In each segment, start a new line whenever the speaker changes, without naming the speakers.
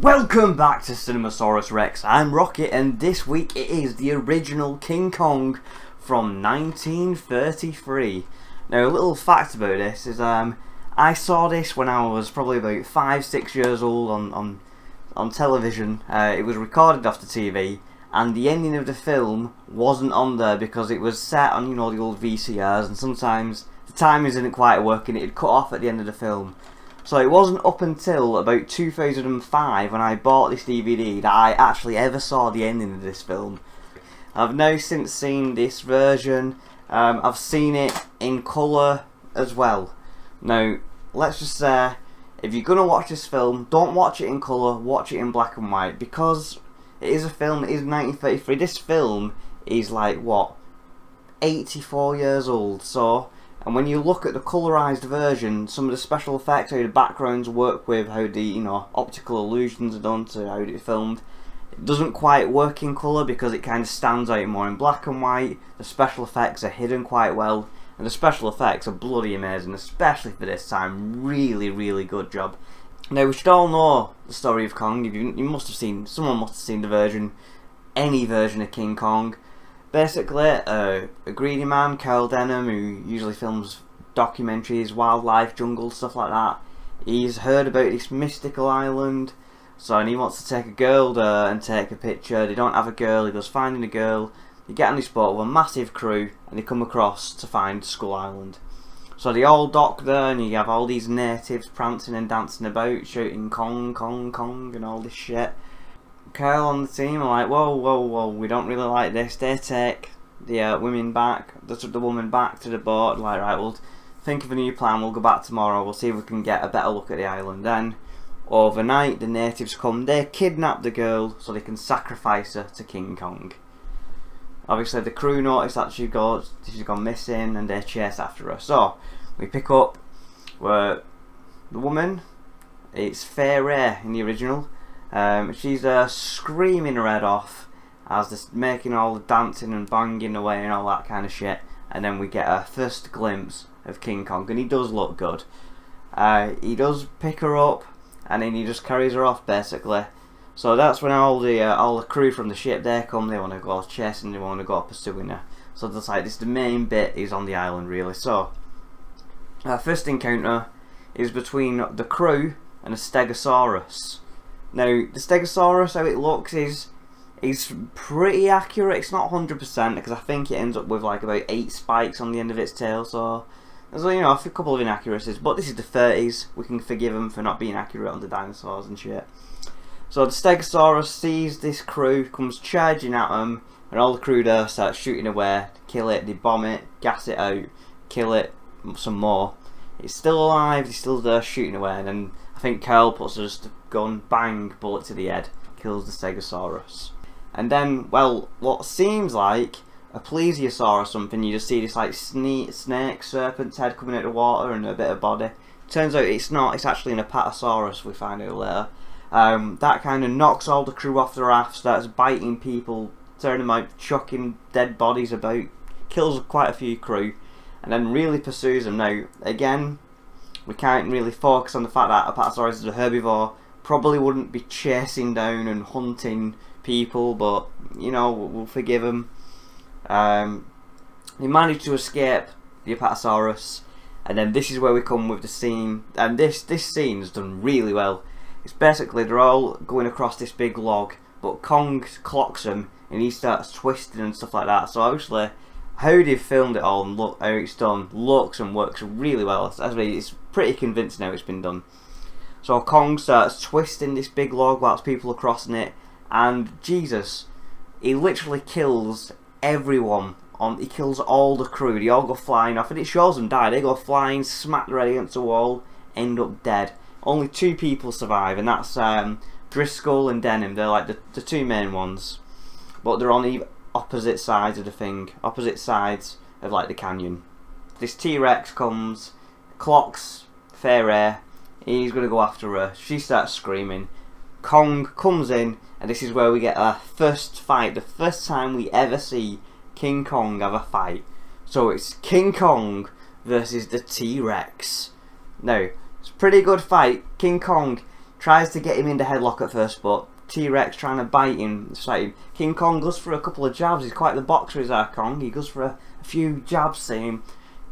Welcome back to Cinemasaurus Rex. I'm Rocket, and this week it is the original King Kong from 1933. Now, a little fact about this is I saw this when I was probably about 5-6 years old on television. It was recorded off the TV, and the ending of the film wasn't on there because it was set on, the old VCRs, and sometimes the timing isn't quite working. It'd cut off at the end of the film. So it wasn't up until about 2005 when I bought this DVD that I actually ever saw the ending of this film. I've now since seen this version. I've seen it in colour as well. Now, let's just say, if you're going to watch this film, don't watch it in colour, watch it in black and white, because it is a film, it is 1933. This film is like, what, 84 years old, so... And when you look at the colorized version, some of the special effects, how the backgrounds work with, how the optical illusions are done to how it's filmed, it doesn't quite work in colour because it kind of stands out more in black and white. The special effects are hidden quite well, and the special effects are bloody amazing, especially for this time. Really, really good job. Now, we should all know the story of Kong. You must have seen, someone must have seen the version, any version of King Kong. Basically, a greedy man, Carl Denham, who usually films documentaries, wildlife, jungle, stuff like that. He's heard about this mystical island, and he wants to take a girl there and take a picture. They don't have a girl, he goes finding a girl. They get on this boat with a massive crew, and they come across to find Skull Island. So they all dock there, and you have all these natives prancing and dancing about, shouting Kong, Kong, Kong, and all this shit. Carl on the team are like, whoa, we don't really like this. They take the women back, the woman back to the boat, like, right, we'll think of a new plan, we'll go back tomorrow, we'll see if we can get a better look at the island. Then, overnight, the natives come, they kidnap the girl so they can sacrifice her to King Kong. Obviously, the crew notice that she's gone missing, and they chase after her. So, we pick up where the woman, it's Fay Ray in the original. She's screaming her head off as they're making all the dancing and banging away and all that kind of shit, and then we get our first glimpse of King Kong, and he does look good. He does pick her up, and then he just carries her off basically. So that's when all the crew from the ship, they come, they want to go chasing, they want to go pursuing her. So it's like the main bit is on the island really. So our first encounter is between the crew and a Stegosaurus. Now, the Stegosaurus, how it looks is pretty accurate. It's not 100% because I think it ends up with like about 8 spikes on the end of its tail. So there's a couple of inaccuracies, but this is the 30s. We can forgive them for not being accurate on the dinosaurs and shit. So the Stegosaurus sees this crew, comes charging at them, and all the crew there start shooting away, kill it, they bomb it, gas it out, kill it, some more. It's still alive, he's still there shooting away, and then I think Carl puts just a gun, bang, bullet to the head, kills the Stegosaurus. And then, well, what seems like a plesiosaur or something, you just see this like snake, serpent's head coming out of the water and a bit of body. Turns out it's not, it's actually an Apatosaurus, we find out later. That kind of knocks all the crew off the raft, starts biting people, turning them out, chucking dead bodies about, kills quite a few crew, and then really pursues them. Now, again, we can't really focus on the fact that Apatosaurus is a herbivore, probably wouldn't be chasing down and hunting people, but, we'll forgive him. He managed to escape the Apatosaurus, and then this is where we come with the scene, and this scene is done really well. It's basically, they're all going across this big log, but Kong clocks him, and he starts twisting and stuff like that. So obviously, how they've filmed it all and look how it's done looks and works really well. It's pretty convincing how it's been done. So Kong starts twisting this big log whilst people are crossing it, and Jesus, he literally kills everyone. He kills all the crew. They all go flying off, and it shows them die. They go flying, smack their head against the wall, end up dead. Only 2 people survive, and that's Driscoll and Denham. They're like the 2 main ones, but they're on the opposite sides of the thing, opposite sides of like the canyon. This T-Rex comes, clocks Fay Ray, he's going to go after her, she starts screaming, Kong comes in, and this is where we get our first fight, the first time we ever see King Kong have a fight. So it's King Kong versus the T-Rex. Now, it's a pretty good fight. King Kong, tries to get him in the headlock at first, but T-Rex trying to bite him. King Kong goes for a couple of jabs. He's quite the boxer, is our Kong. He goes for a few jabs, saying,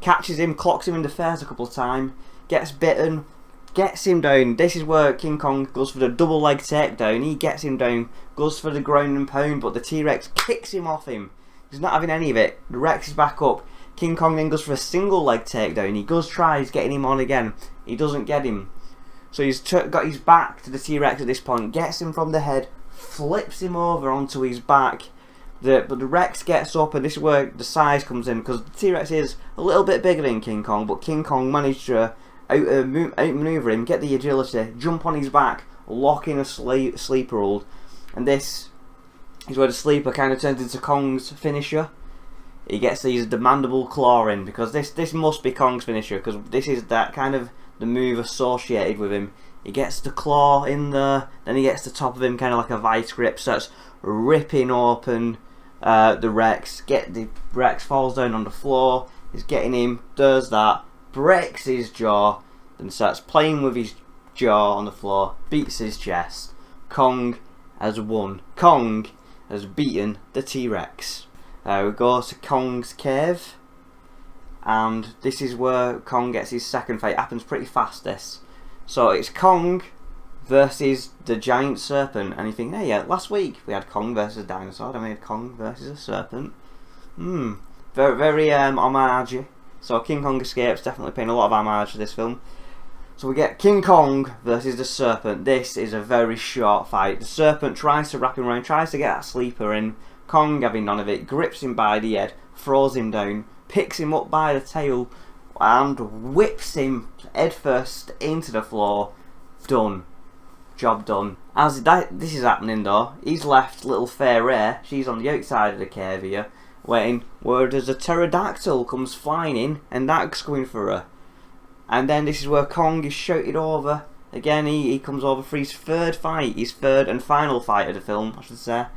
catches him, clocks him in the face a couple of times, gets bitten, gets him down. This is where King Kong goes for the double leg takedown. He gets him down, goes for the ground and pound, but the T-Rex kicks him off him. He's not having any of it. The Rex is back up. King Kong then goes for a single leg takedown. He tries getting him on again. He doesn't get him. So he's got his back to the T-Rex at this point, gets him from the head, flips him over onto his back. But the Rex gets up, and this is where the size comes in, because the T-Rex is a little bit bigger than King Kong, but King Kong managed to outmaneuver him, get the agility, jump on his back, lock in a sleeper hold, and this is where the sleeper kind of turns into Kong's finisher. He gets these demandable claw in, because this must be Kong's finisher, because this is that kind of the move associated with him. He gets the claw in there, then he gets the top of him kind of like a vice grip, starts ripping open the Rex. The Rex falls down on the floor. He's getting him, does that, breaks his jaw, then starts playing with his jaw on the floor, beats his chest. Kong has won. Kong has beaten the T-Rex. We go to Kong's cave, and this is where Kong gets his second fight. It happens pretty fast, this. So it's Kong versus the giant serpent, and you think, hey, yeah, last week we had Kong versus a dinosaur, then we had Kong versus a serpent. Very, very homage. So King Kong escapes, definitely paying a lot of homage to this film. So we get King Kong versus the serpent. This is a very short fight. The serpent tries to wrap him around, tries to get that sleeper in. Kong, having none of it, grips him by the head, throws him down, picks him up by the tail, and whips him headfirst into the floor. Done. Job done. As this is happening though, he's left little Fair Ray. She's on the outside of the cave here, waiting. Where there's a pterodactyl comes flying in, and that's going for her. And then this is where Kong is shouted over. Again, he comes over for his third fight, his third and final fight of the film, I should say.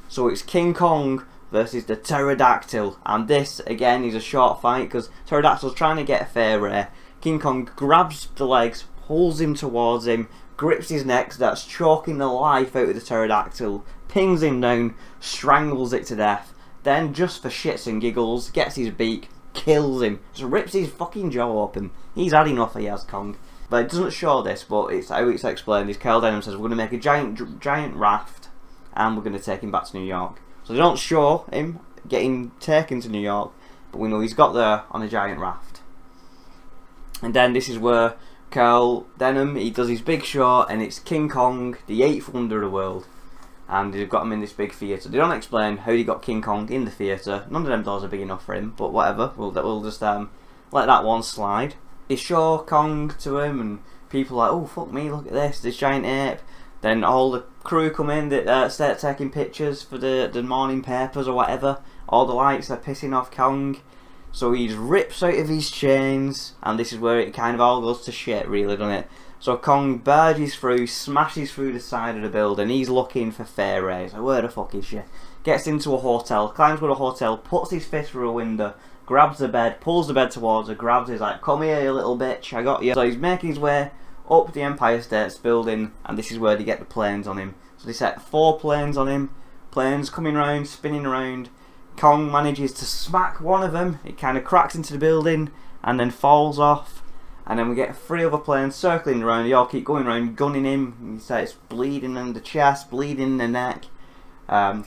So it's King Kong versus the pterodactyl, and this again is a short fight because pterodactyl's trying to get a Fair Ray. King Kong grabs the legs, pulls him towards him, grips his neck, that's choking the life out of the pterodactyl, pings him down, strangles it to death, then just for shits and giggles gets his beak, kills him, just rips his fucking jaw open. He's had enough, he has, Kong. But it doesn't show this, but it's how it's explained. Is Carl Denham says we're going to make a giant raft, and we're going to take him back to New York. So they don't show him getting taken to New York, but we know he's got there on a giant raft. And then this is where Carl Denham, he does his big show, and it's King Kong, the 8th wonder of the world. And they've got him in this big theatre. They don't explain how they got King Kong in the theatre. None of them doors are big enough for him, but whatever. We'll just let that one slide. They show Kong to him, and people are like, oh fuck me, look at this giant ape. Then all the crew come in that start taking pictures for the morning papers or whatever. All the lights are pissing off Kong. So he rips out of his chains, and this is where it kind of all goes to shit, really, doesn't it? So Kong barges through, smashes through the side of the building. He's looking for Fair Ray. He's like, where the fuck is she? Gets into a hotel, climbs to a hotel, puts his fist through a window, grabs the bed, pulls the bed towards her, grabs it, he's like, come here, you little bitch, I got you. So he's making his way up the Empire State's building, and this is where they get the planes on him. So they set 4 planes on him, planes coming round, spinning around. Kong manages to smack one of them, it kind of cracks into the building, and then falls off. And then we get 3 other planes circling around, they all keep going around, gunning him. He starts bleeding in the chest, bleeding in the neck.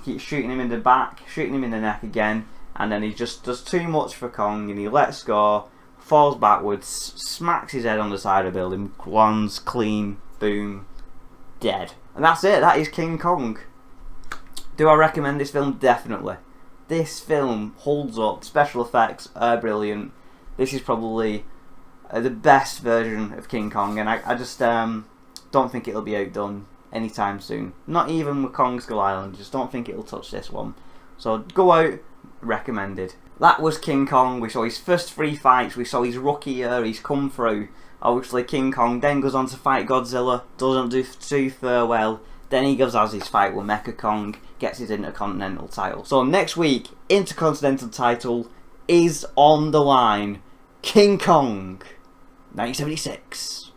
Keep shooting him in the back, shooting him in the neck again. And then he just does too much for Kong, and he lets go, falls backwards, smacks his head on the side of the building, lands clean, boom, dead. And that's it, that is King Kong. Do I recommend this film? Definitely. This film holds up, special effects are brilliant. This is probably the best version of King Kong, and I just don't think it'll be outdone anytime soon. Not even with Kong Skull Island, just don't think it'll touch this one. So go out, recommended. That was King Kong. We saw his first 3 fights, we saw his rookie year, he's come through. Obviously King Kong then goes on to fight Godzilla, doesn't do too well. Then he goes as his fight with Mecha Kong, gets his Intercontinental title. So next week, Intercontinental title is on the line. King Kong 1976.